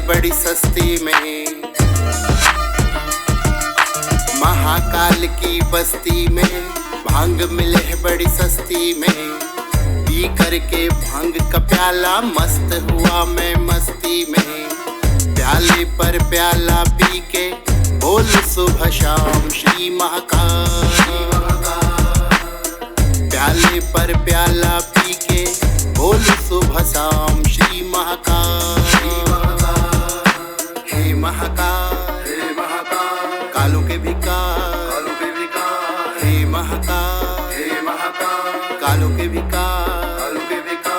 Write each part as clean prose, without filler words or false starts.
बड़ी सस्ती में। महाकाल की बस्ती में भांग मिले है बड़ी सस्ती में। पी करके भांग का प्याला मस्त हुआ मैं मस्ती में। प्याले पर प्याला पी के बोल सुबह शाम श्री महाकाल। प्याले पर प्याला पी के बोल सुबह शाम श्री महाकाल। हे महाकाल, हे महाकाल, कालों के विकार, कालों के विकार। हे महाकाल, हे महाकाल, कालों के विकार, कालों के विकार।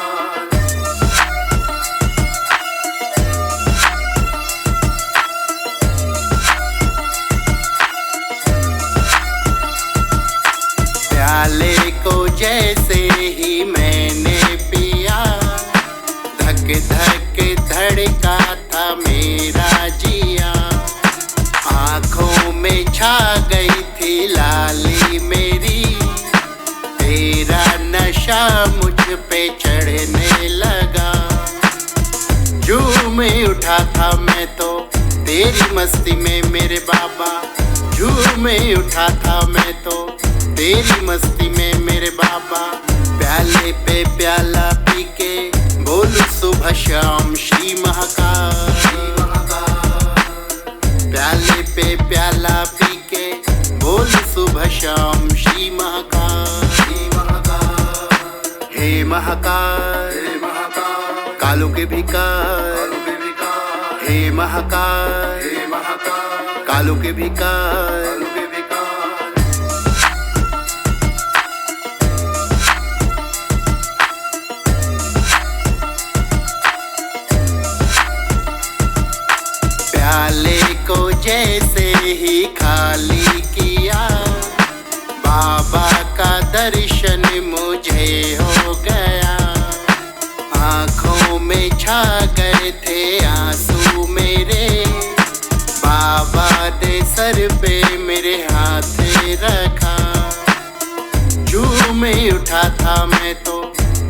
प्याले को जैसे ही मैंने पिया, धक धक धड़का था मेरा जिया। आँखों में छा गई थी लाली मेरी, तेरा नशा मुझ पे चढ़ने लगा। झूम उठा था मैं तो तेरी मस्ती में मेरे बाबा। झूम उठा था मैं तो तेरी मस्ती में मेरे बाबा। प्याले पे प्याला पी के बोल सुबह शाम श्री महाकाल। प्याले पे प्याला पी के बोल सुबह शाम श्री महाकाल। हे महाकाल, हे महाकाल, कालों के विकार, हे महाकाल, हे महाकाल, कालों के विकार। प्याले को जैसे ही खाली किया, बाबा का दर्शन मुझे हो गया। आँखों में छा गए थे आंसू मेरे, बाबा ने सर पे मेरे हाथ रखा। झूम उठा था मैं तो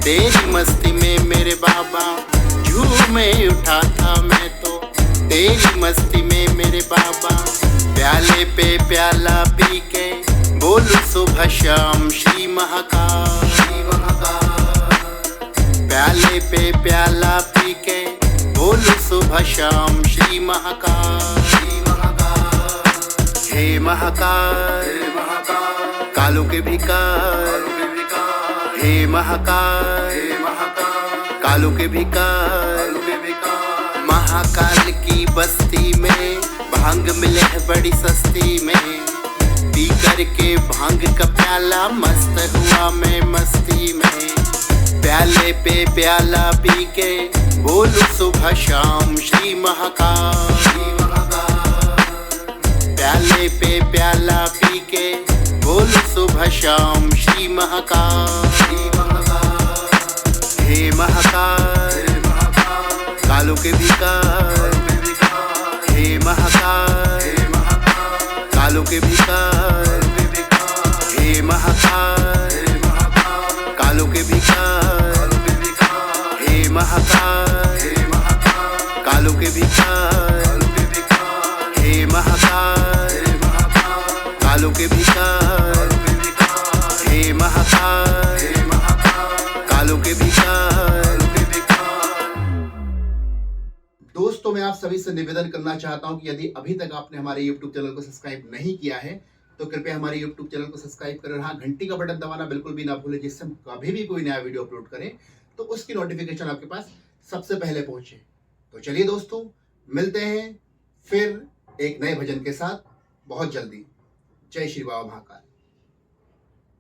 तेरी मस्ती में मेरे बाबा। झूम उठा था मैं तो तेरी मस्ती में मेरे बाबा। प्याले पे प्याला पी के बोल सुबह शाम श्री महाकाल। प्याले पे प्याला पी के बोल सुबह शाम श्री महाकाल। हे महाकाल, हे महाकाल, कालों के विकार, हे महाकाल, हे महाकाल, कालों के विकार। महाकाल की बस्ती में भांग मिले है बड़ी सस्ती में। पी करके भांग का प्याला मस्त हुआ मैं मस्ती में। प्याले पे प्याला पी के बोलूं सुबह शाम श्री महाकाल। प्याले पे प्याला पी के बोलूं सुबह शाम श्री महाकाल। हे महाकाल, कालों के विकार, हे महाकाल, कालों के विकार, हे महाकाल, कालों के विकार, हे महाकाल, कालों के विकार, हे महाकाल, कालों के विकार, हे महाकाल, कालों के विकार। दोस्तों, मैं आप सभी से निवेदन करना चाहता हूं कि यदि अभी तक आपने हमारे YouTube चैनल को सब्सक्राइब नहीं किया है तो कृपया हमारे YouTube चैनल को सब्सक्राइब करें। हाँ, घंटी का बटन दबाना बिल्कुल भी ना भूलें, जिससे हम कभी भी कोई नया वीडियो अपलोड करें तो उसकी नोटिफिकेशन आपके पास सबसे पहले पहुंचे। तो चलिए दोस्तों, मिलते हैं फिर एक नए भजन के साथ बहुत जल्दी। जय श्री बाबा महाकाल।